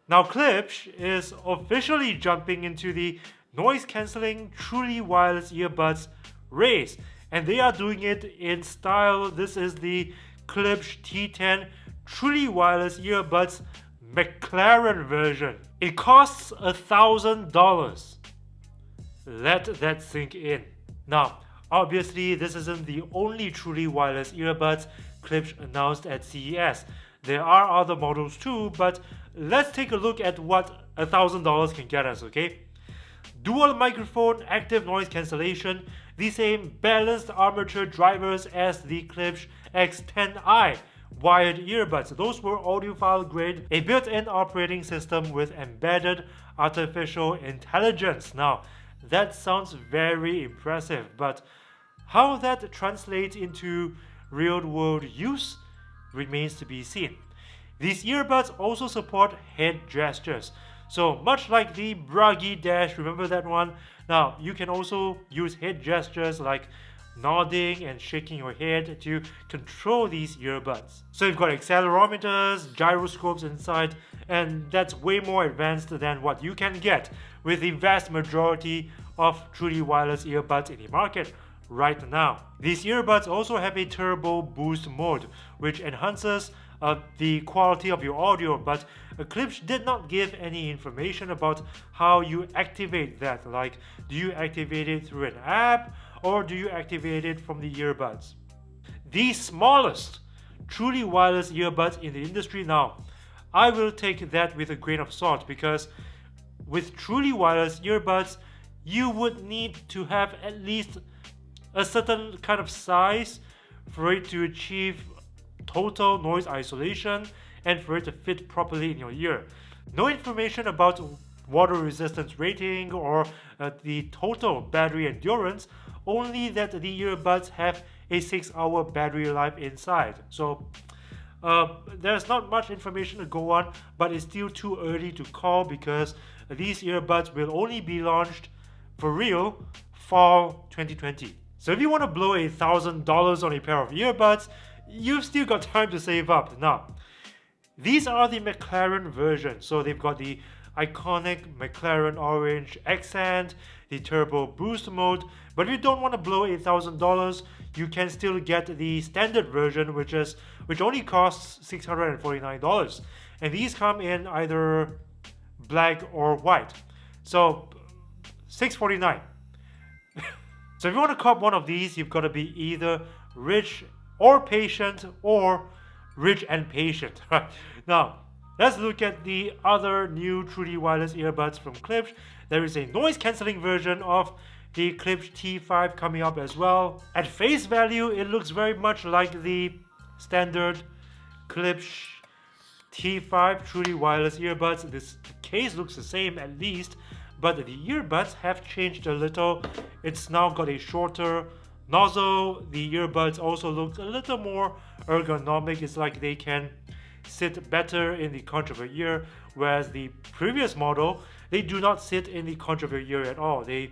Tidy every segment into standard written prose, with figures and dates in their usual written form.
Now Klipsch is officially jumping into the noise-cancelling, truly wireless earbuds race, and they are doing it in style. This is the Klipsch T10 truly wireless earbuds McLaren version. It costs $1,000. Let that sink in. Now, obviously, this isn't the only truly wireless earbuds Klipsch announced at CES. There are other models too, but let's take a look at what $1,000 can get us, okay? Dual microphone, active noise cancellation, the same balanced armature drivers as the Klipsch X10i wired earbuds. Those were audiophile grade, a built-in operating system with embedded artificial intelligence. Now, that sounds very impressive, but how that translates into real-world use remains to be seen. These earbuds also support head gestures. So much like the Bragi Dash, remember that one? Now, you can also use head gestures like nodding and shaking your head to control these earbuds. So you've got accelerometers, gyroscopes inside, and that's way more advanced than what you can get with the vast majority of truly wireless earbuds in the market right now. These earbuds also have a turbo boost mode, which enhances the quality of your audio, but Klipsch did not give any information about how you activate that. Like, do you activate it through an app or do you activate it from the earbuds? The smallest truly wireless earbuds in the industry now. I will take that with a grain of salt because with truly wireless earbuds, you would need to have at least a certain kind of size for it to achieve total noise isolation and for it to fit properly in your ear. No information about water resistance rating or the total battery endurance, only that the earbuds have a 6-hour battery life inside. So there's not much information to go on, but it's still too early to call because these earbuds will only be launched for real fall 2020. So if you want to blow $1,000 on a pair of earbuds, you've still got time to save up. Now, these are the McLaren version. So they've got the iconic McLaren orange accent, the turbo boost mode. But if you don't want to blow $1,000, you can still get the standard version, which only costs $649. And these come in either black or white. So $649. So if you want to cop one of these, you've got to be either rich or patient or rich and patient. Right? Now, let's look at the other new truly wireless earbuds from Klipsch. There is a noise cancelling version of the Klipsch T5 coming up as well. At face value, it looks very much like the standard Klipsch T5 truly wireless earbuds. This case looks the same at least, but the earbuds have changed a little. It's now got a shorter nozzle. The earbuds also look a little more ergonomic. It's like they can sit better in the conch of your ear, whereas the previous model, they do not sit in the conch of your ear at all. They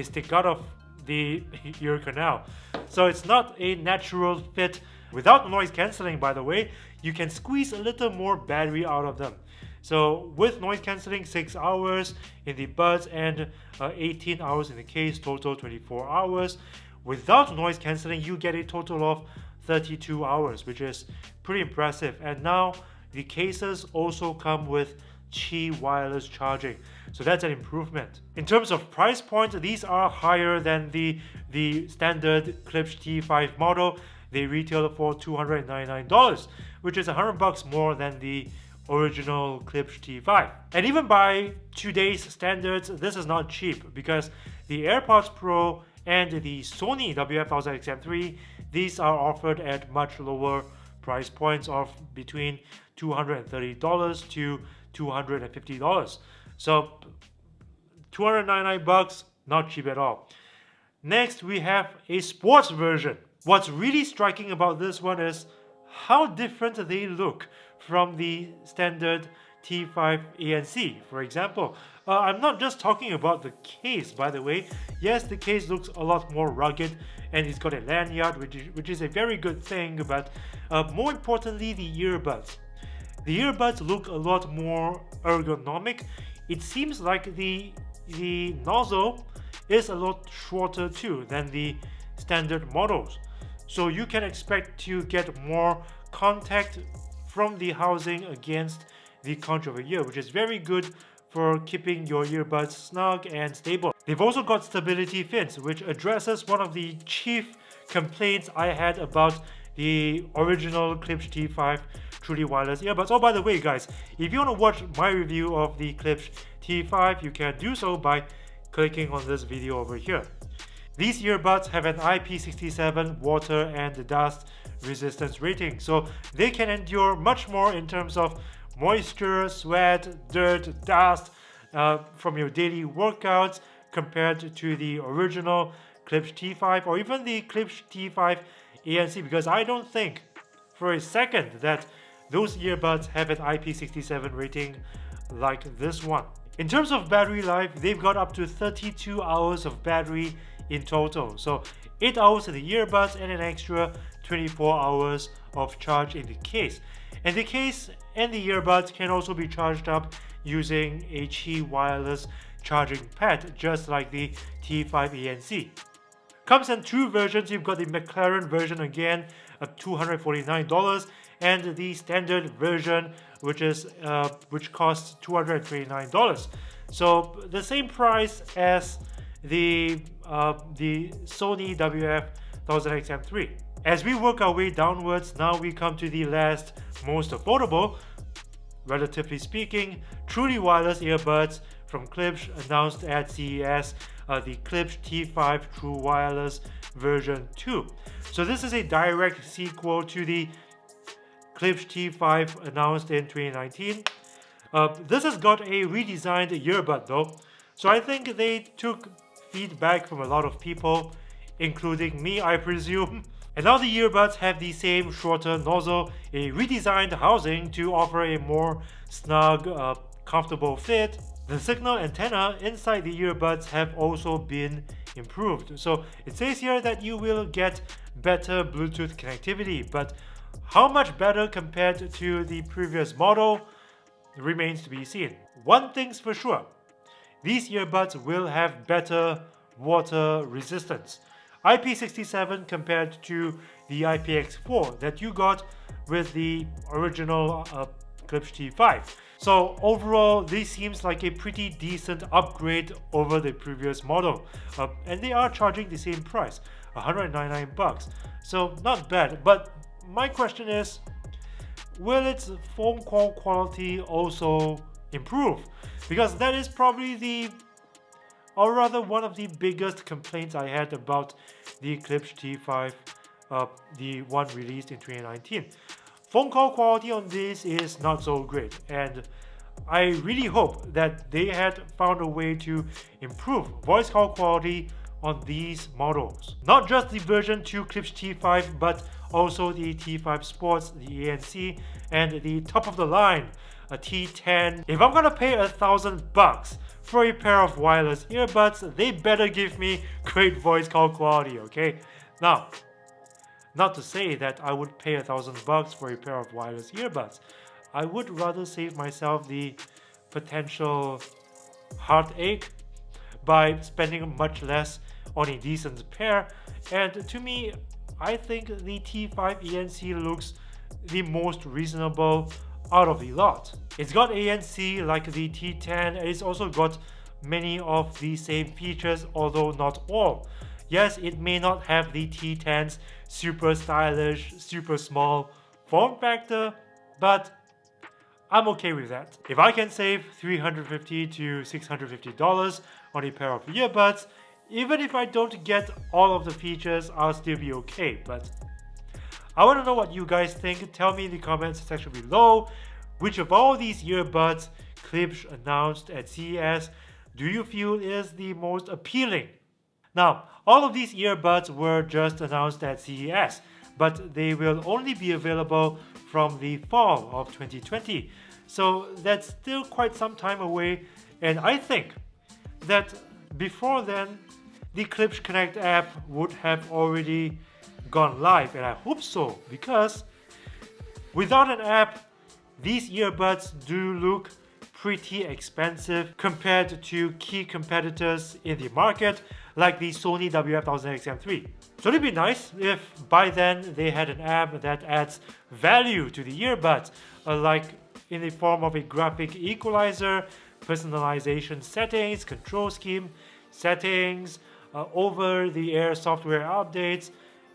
stick out of the ear canal. So it's not a natural fit. Without noise cancelling, by the way, you can squeeze a little more battery out of them. So with noise cancelling, 6 hours in the buds and 18 hours in the case, total 24 hours. Without noise cancelling, you get a total of 32 hours, which is pretty impressive. And now the cases also come with Qi wireless charging. So that's an improvement. In terms of price point, these are higher than the standard Klipsch T5 model. They retail for $299, which is $100 more than the original Klipsch T5. And even by today's standards, this is not cheap because the AirPods Pro and the Sony WF-1000XM3, these are offered at much lower price points of between $230 to $250. So $299, not cheap at all. Next, we have a sports version. What's really striking about this one is how different they look from the standard T5 ANC, for example. I'm not just talking about the case, by the way. Yes, the case looks a lot more rugged and it's got a lanyard, which is a very good thing, but more importantly, the earbuds. The earbuds look a lot more ergonomic. It seems like the nozzle is a lot shorter too than the standard models. So you can expect to get more contact from the housing against the conch of your ear, which is very good for keeping your earbuds snug and stable. They've also got stability fins, which addresses one of the chief complaints I had about the original Klipsch T5 truly wireless earbuds. Oh, by the way, guys, if you want to watch my review of the Klipsch T5, you can do so by clicking on this video over here. These earbuds have an IP67 water and dust resistance rating, so they can endure much more in terms of moisture, sweat, dirt, dust from your daily workouts compared to the original Klipsch T5 or even the Klipsch T5 ANC, because I don't think for a second that those earbuds have an IP67 rating like this one. In terms of battery life, they've got up to 32 hours of battery in total. So 8 hours in the earbuds and an extra 24 hours of charge in the case. And the case and the earbuds can also be charged up using a Qi wireless charging pad, just like the T5 ANC. Comes in two versions. You've got the McLaren version again at $249, and the standard version, which costs $229. So the same price as the Sony WF-1000XM3. As we work our way downwards, now we come to the last most affordable, relatively speaking, truly wireless earbuds from Klipsch, announced at CES, the Klipsch T5 True Wireless version 2. So this is a direct sequel to the Klipsch T5 announced in 2019. This has got a redesigned earbud though, so I think they took feedback from a lot of people, including me, I presume. And now the earbuds have the same shorter nozzle, a redesigned housing to offer a more snug, comfortable fit. The signal antenna inside the earbuds have also been improved. So it says here that you will get better Bluetooth connectivity, but how much better compared to the previous model remains to be seen. One thing's for sure, these earbuds will have better water resistance. IP67 compared to the IPX4 that you got with the original Klipsch T5. So overall, this seems like a pretty decent upgrade over the previous model. And they are charging the same price, $199. So not bad, but my question is, will its phone call quality also improve? Because that is probably or rather one of the biggest complaints I had about the Klipsch T5, the one released in 2019. Phone call quality on this is not so great, and I really hope that they had found a way to improve voice call quality on these models. Not just the version 2 Klipsch T5, but also the T5 Sports, the ANC, and the top of the line, a T10. If I'm gonna pay $1,000 for a pair of wireless earbuds, they better give me great voice call quality, okay? Now, not to say that I would pay $1,000 for a pair of wireless earbuds. I would rather save myself the potential heartache by spending much less on a decent pair. And to me, I think the T5 ANC looks the most reasonable out of the lot. It's got ANC like the T10, and it's also got many of the same features, although not all. Yes, it may not have the T10's super stylish, super small form factor, but I'm okay with that. If I can save $350 to $650 on a pair of earbuds, even if I don't get all of the features, I'll still be okay. But I want to know what you guys think. Tell me in the comments section below, which of all these earbuds Klipsch announced at CES do you feel is the most appealing? Now, all of these earbuds were just announced at CES, but they will only be available from the fall of 2020. So that's still quite some time away, and I think that before then, the Klipsch Connect app would have already gone live, and I hope so, because without an app, these earbuds do look pretty expensive compared to key competitors in the market like the Sony WF-1000XM3. So it'd be nice if by then they had an app that adds value to the earbuds, like in the form of a graphic equalizer, personalization settings, control scheme settings, over-the-air software updates,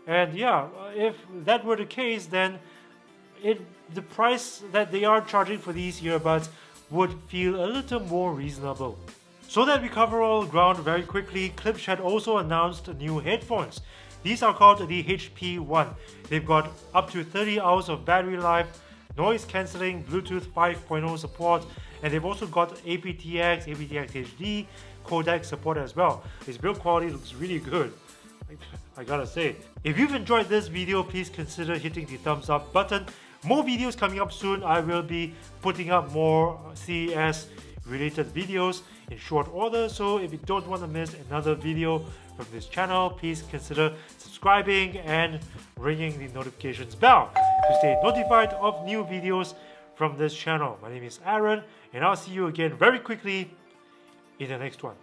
and yeah, if that were the case, then the price that they are charging for these earbuds would feel a little more reasonable. So that we cover all ground very quickly, Klipsch had also announced new headphones. These are called the HP1. They've got up to 30 hours of battery life, noise cancelling, Bluetooth 5.0 support, and they've also got aptX, aptX HD, codec support as well. Its build quality looks really good, I gotta say. If you've enjoyed this video, please consider hitting the thumbs up button. More videos coming up soon. I will be putting up more CES related videos in short order, so if you don't want to miss another video from this channel, please consider subscribing and ringing the notifications bell to stay notified of new videos from this channel. My name is Aaron, and I'll see you again very quickly in the next one.